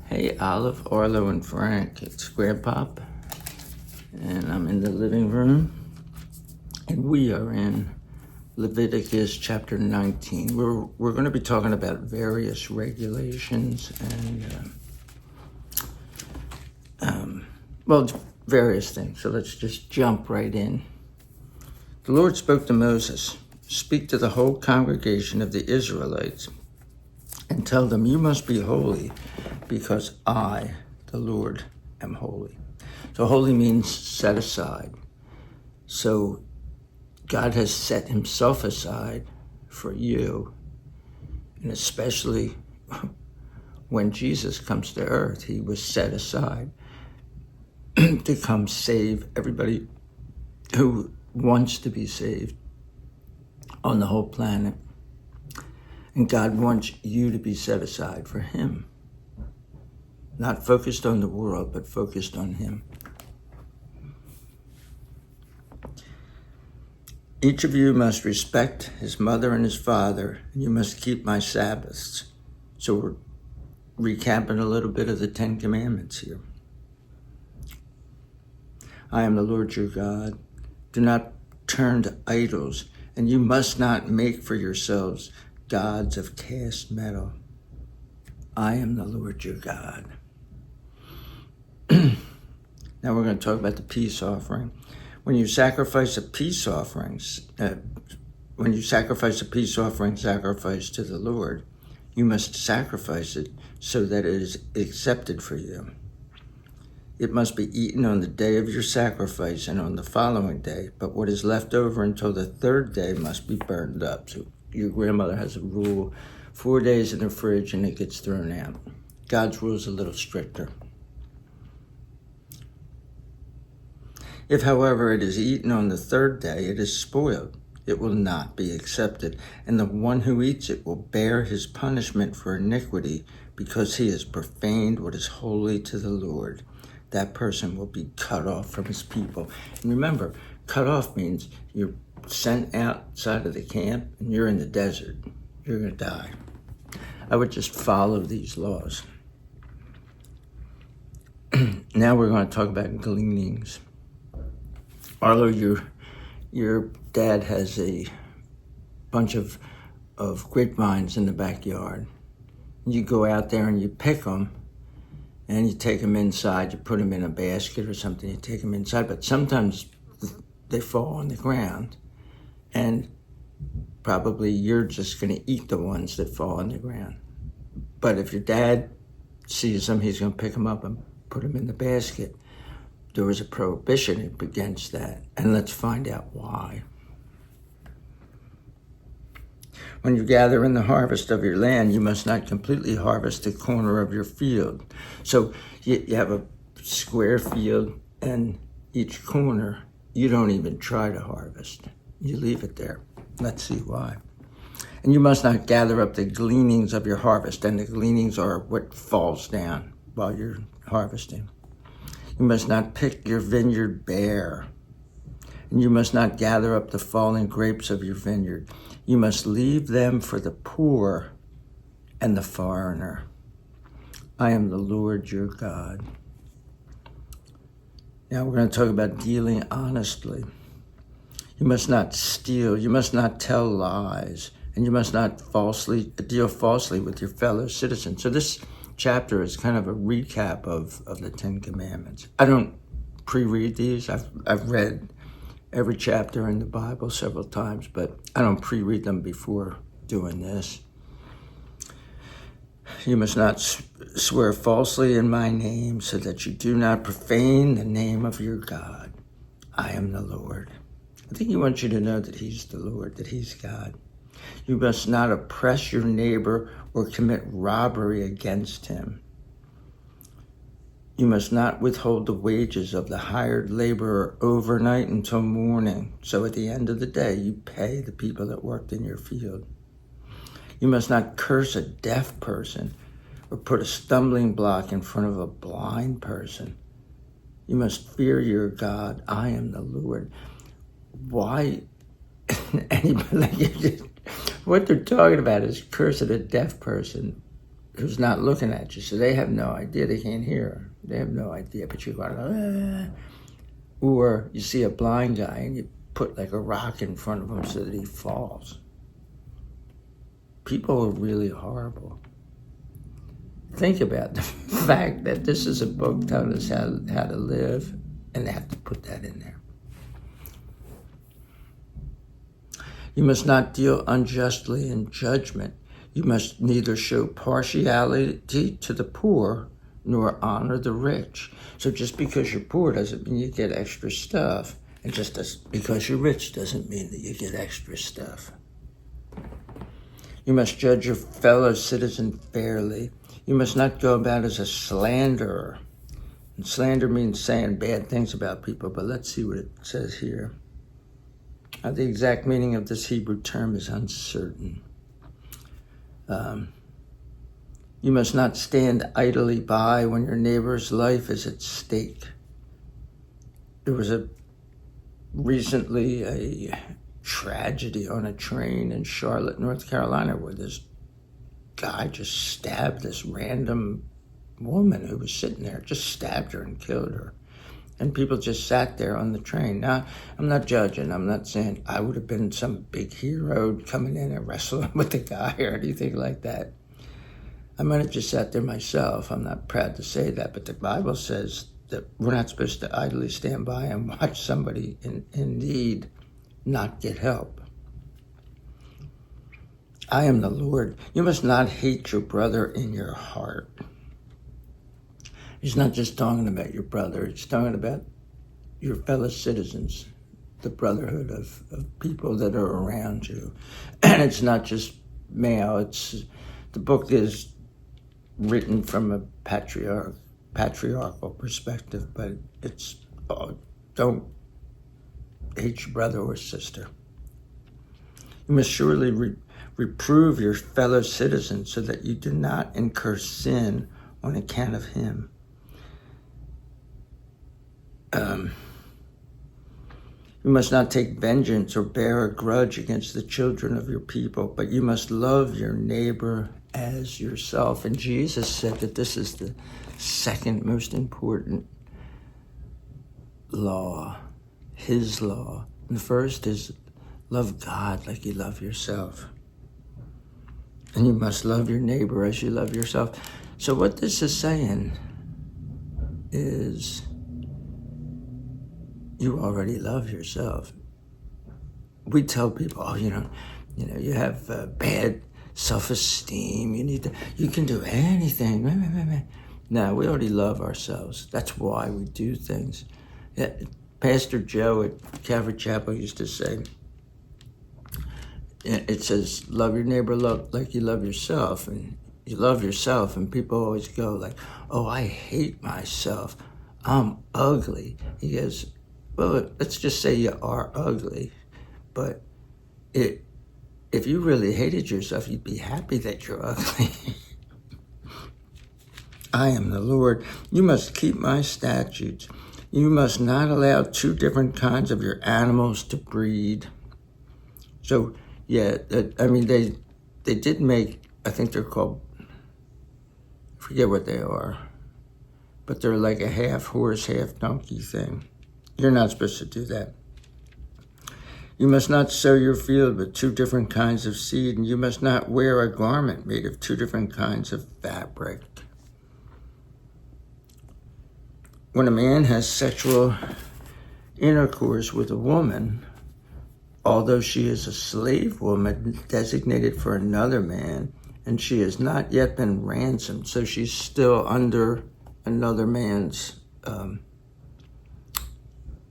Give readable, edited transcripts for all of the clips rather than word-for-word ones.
Hey, Olive, Arlo, and Frank. It's Grandpop, and I'm in the living room, and we are in Leviticus chapter 19. We're going to be talking about various regulations and, various things. So let's just jump right in. The Lord spoke to Moses, "Speak to the whole congregation of the Israelites and tell them, you must be holy because I, the Lord, am holy." So holy means set aside. So God has set himself aside for you, and especially when Jesus comes to earth, he was set aside to come save everybody who wants to be saved on the whole planet. And God wants you to be set aside for him. Not focused on the world, but focused on him. Each of you must respect his mother and his father, and you must keep my Sabbaths. So we're recapping a little bit of the 10 Commandments here. I am the Lord your God. Do not turn to idols, and you must not make for yourselves gods of cast metal. I am the Lord your God. Now we're going to talk about the peace offering. When you sacrifice a peace offering, sacrifice to the Lord, you must sacrifice it so that it is accepted for you. It must be eaten on the day of your sacrifice and on the following day, but what is left over until the third day must be burned up. So your grandmother has a rule, 4 days in the fridge and it gets thrown out. God's rule is a little stricter. If, however, it is eaten on the third day, it is spoiled. It will not be accepted, and the one who eats it will bear his punishment for iniquity because he has profaned what is holy to the Lord. That person will be cut off from his people. And remember, cut off means you're sent outside of the camp and you're in the desert. You're going to die. I would just follow these laws. Now we're going to talk about gleanings. Arlo, your dad has a bunch of grapevines in the backyard. You go out there and you pick them, and you take them inside. You put them in a basket or something. You take them inside, but sometimes they fall on the ground, and probably you're just going to eat the ones that fall on the ground. But if your dad sees them, he's going to pick them up and put them in the basket. There was a prohibition against that, and let's find out why. When you gather in the harvest of your land, you must not completely harvest the corner of your field. So you have a square field, and each corner, you don't even try to harvest. You leave it there. Let's see why. And you must not gather up the gleanings of your harvest, and the gleanings are what falls down while you're harvesting. You must not pick your vineyard bare, and you must not gather up the fallen grapes of your vineyard. You must leave them for the poor and the foreigner. I am the Lord your God. Now we're going to talk about dealing honestly. You must not steal. You must not tell lies. And you must not deal falsely with your fellow citizens. So this chapter is kind of a recap of the 10 Commandments. I don't pre-read these. I've read every chapter in the Bible several times, but I don't pre-read them before doing this. You must not swear falsely in my name so that you do not profane the name of your God. I am the Lord. I think he wants you to know that he's the Lord, that he's God. You must not oppress your neighbor or commit robbery against him. You must not withhold the wages of the hired laborer overnight until morning. So at the end of the day, you pay the people that worked in your field. You must not curse a deaf person or put a stumbling block in front of a blind person. You must fear your God. I am the Lord. Why? Anybody, what they're talking about is cursing a deaf person who's not looking at you, so they have no idea. They can't hear. They have no idea, but you're going, ah. Or you see a blind guy and you put like a rock in front of him so that he falls. People are really horrible. Think about the fact that this is a book telling us how to live, and they have to put that in there. You must not deal unjustly in judgment. You must neither show partiality to the poor nor honor the rich. So just because you're poor doesn't mean you get extra stuff. And just because you're rich doesn't mean that you get extra stuff. You must judge your fellow citizen fairly. You must not go about as a slanderer. And slander means saying bad things about people, but let's see what it says here. The exact meaning of this Hebrew term is uncertain. You must not stand idly by when your neighbor's life is at stake. There was recently a tragedy on a train in Charlotte, North Carolina, where this guy just stabbed this random woman who was sitting there, just stabbed her and killed her. And people just sat there on the train. Now, I'm not judging. I'm not saying I would have been some big hero coming in and wrestling with the guy or anything like that. I might have just sat there myself. I'm not proud to say that, but the Bible says that we're not supposed to idly stand by and watch somebody in need not get help. I am the Lord. You must not hate your brother in your heart. He's not just talking about your brother. He's talking about your fellow citizens, the brotherhood of people that are around you. And it's not just male. The book is written from a patriarchal perspective, but it's don't hate your brother or sister. You must surely reprove your fellow citizens so that you do not incur sin on account of him. You must not take vengeance or bear a grudge against the children of your people, but you must love your neighbor as yourself. And Jesus said that this is the second most important law, his law. And the first is love God like you love yourself. And you must love your neighbor as you love yourself. So what this is saying is you already love yourself. We tell people, you have bad self-esteem. You can do anything. No, we already love ourselves. That's why we do things. Pastor Joe at Calvary Chapel used to say, it says, love your neighbor like you love yourself. And you love yourself, and people always go like, oh, I hate myself. I'm ugly. He goes, well, let's just say you are ugly, but if you really hated yourself, you'd be happy that you're ugly. I am the Lord. You must keep my statutes. You must not allow two different kinds of your animals to breed. So, yeah, they did make, I think they're called, I forget what they are, but they're like a half horse, half donkey thing. You're not supposed to do that. You must not sow your field with two different kinds of seed, and you must not wear a garment made of two different kinds of fabric. When a man has sexual intercourse with a woman, although she is a slave woman designated for another man, and she has not yet been ransomed, so she's still under another man's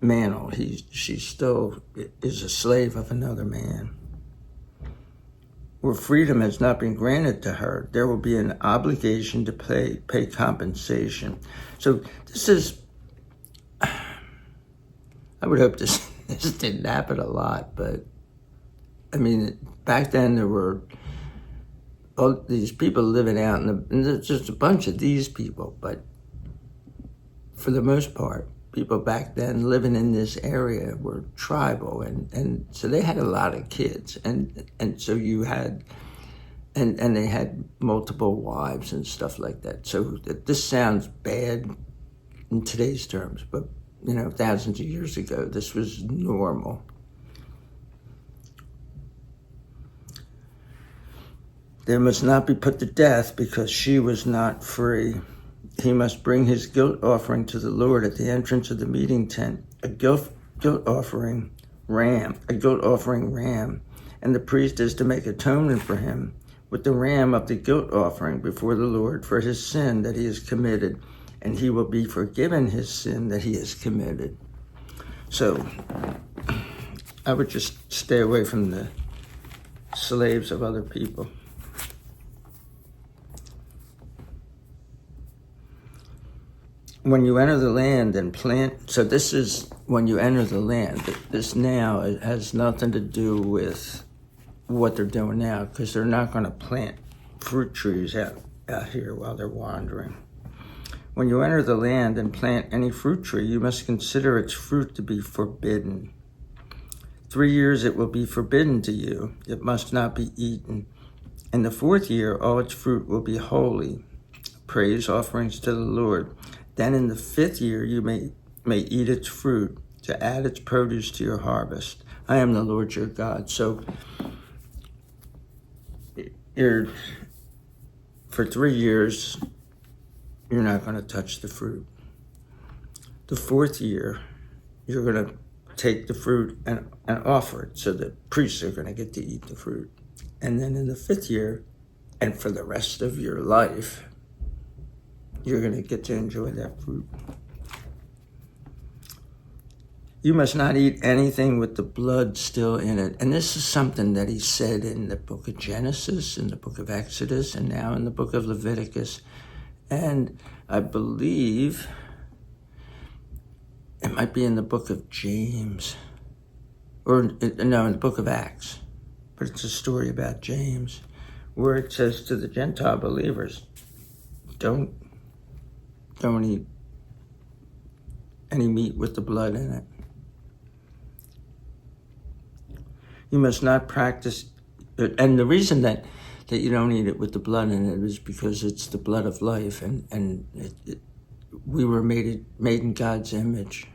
mantle. She still is a slave of another man. Where freedom has not been granted to her, there will be an obligation to pay compensation. So this is, I would hope this didn't happen a lot, but I mean, back then there were all these people living out, and there's just a bunch of these people, but for the most part, people back then living in this area were tribal, and so they had a lot of kids, and so you had and they had multiple wives and stuff like that. So this sounds bad in today's terms, but thousands of years ago, this was normal. They must not be put to death because she was not free. He must bring his guilt offering to the Lord at the entrance of the meeting tent, a guilt offering ram, and the priest is to make atonement for him with the ram of the guilt offering before the Lord for his sin that he has committed, and he will be forgiven his sin that he has committed. So I would just stay away from the slaves of other people. When you enter the land and plant, so this is when you enter the land. This now, it has nothing to do with what they're doing now, because they're not going to plant fruit trees out here while they're wandering. When you enter the land and plant any fruit tree, you must consider its fruit to be forbidden. 3 years it will be forbidden to you. It must not be eaten. In the 4th year, all its fruit will be holy, praise offerings to the Lord. Then in the 5th year you may eat its fruit, to add its produce to your harvest. I am the Lord your God. So for 3 years, you're not going to touch the fruit. The 4th year, you're going to take the fruit and offer it, so the priests are going to get to eat the fruit. And then in the 5th year, and for the rest of your life, you're going to get to enjoy that fruit. You must not eat anything with the blood still in it. And this is something that he said in the book of Genesis, in the book of Exodus, and now in the book of Leviticus. And I believe it might be in the book of James, or no, in the book of Acts. But it's a story about James, where it says to the Gentile believers, don't eat any meat with the blood in it. You must not practice, and the reason that you don't eat it with the blood in it is because it's the blood of life, and we were made in God's image.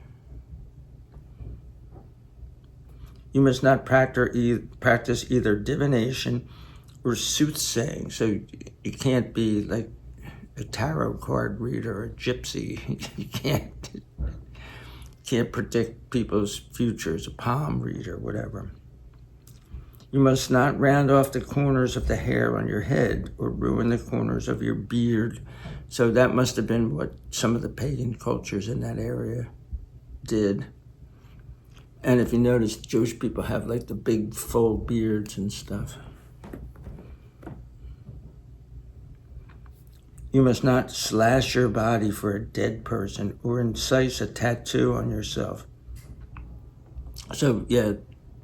You must not practice either divination or soothsaying. So you can't be like a tarot card reader or a gypsy. You can't predict people's futures, a palm reader, whatever. You must not round off the corners of the hair on your head or ruin the corners of your beard. So that must have been what some of the pagan cultures in that area did. And if you notice, Jewish people have like the big full beards and stuff. You must not slash your body for a dead person or incise a tattoo on yourself. So, yeah,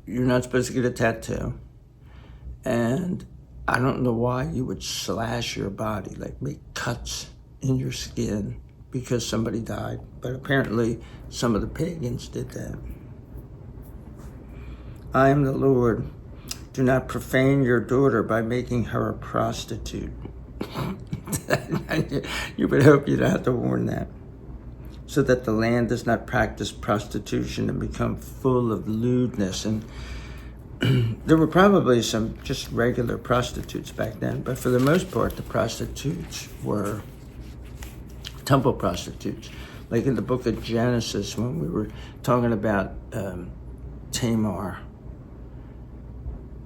you're not supposed to get a tattoo. And I don't know why you would slash your body, like make cuts in your skin because somebody died. But apparently some of the pagans did that. I am the Lord. Do not profane your daughter by making her a prostitute. You would hope you'd have to warn that. So that the land does not practice prostitution and become full of lewdness. And there were probably some just regular prostitutes back then, but for the most part, the prostitutes were temple prostitutes. Like in the book of Genesis, when we were talking about Tamar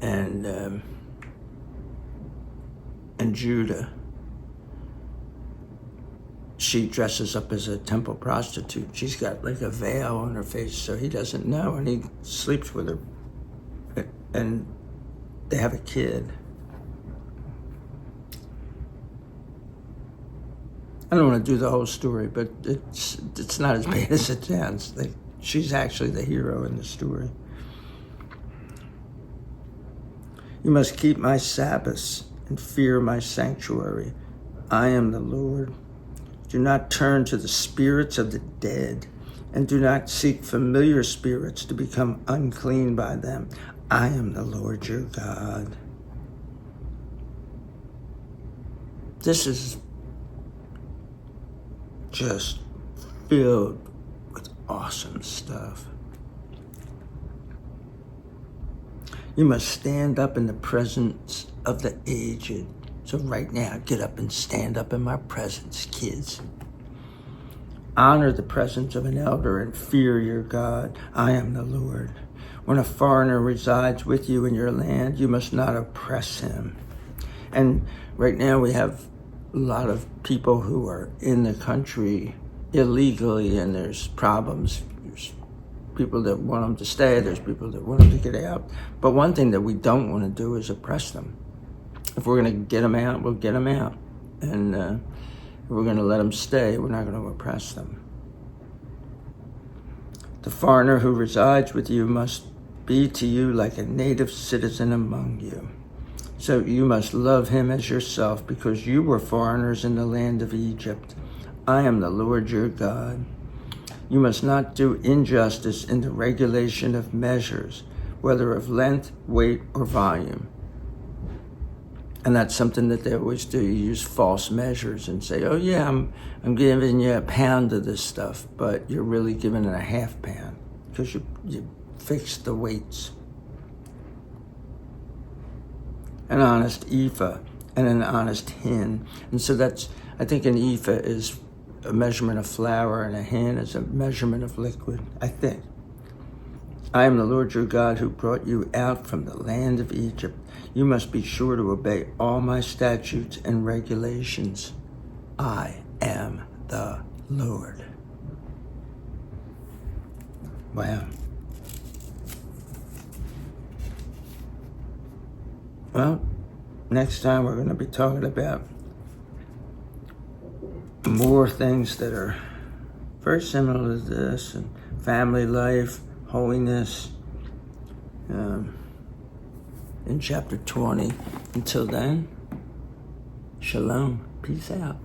and Judah, she dresses up as a temple prostitute. She's got like a veil on her face, so he doesn't know, and he sleeps with her. And they have a kid. I don't want to do the whole story, but it's not as bad as it sounds. She's actually the hero in the story. You must keep my Sabbaths and fear my sanctuary. I am the Lord. Do not turn to the spirits of the dead, and do not seek familiar spirits to become unclean by them. I am the Lord your God. This is just filled with awesome stuff. You must stand up in the presence of the aged. So right now, get up and stand up in my presence, kids. Honor the presence of an elder and fear your God. I am the Lord. When a foreigner resides with you in your land, you must not oppress him. And right now we have a lot of people who are in the country illegally, and there's problems. There's people that want them to stay. There's people that want them to get out. But one thing that we don't want to do is oppress them. If we're going to get them out, we'll get them out. And if we're going to let them stay, we're not going to oppress them. The foreigner who resides with you must be to you like a native citizen among you. So you must love him as yourself, because you were foreigners in the land of Egypt. I am the Lord your God. You must not do injustice in the regulation of measures, whether of length, weight, or volume. And that's something that they always do. You use false measures and say, oh yeah, I'm giving you a pound of this stuff, but you're really giving it a half pound because you fixed the weights. An honest ephah and an honest hin. And so I think an ephah is a measurement of flour and a hin is a measurement of liquid, I think. I am the Lord your God who brought you out from the land of Egypt. You must be sure to obey all my statutes and regulations. I am the Lord. Wow. Well, next time we're going to be talking about more things that are very similar to this, and family life, holiness, in chapter 20. Until then, shalom. Peace out.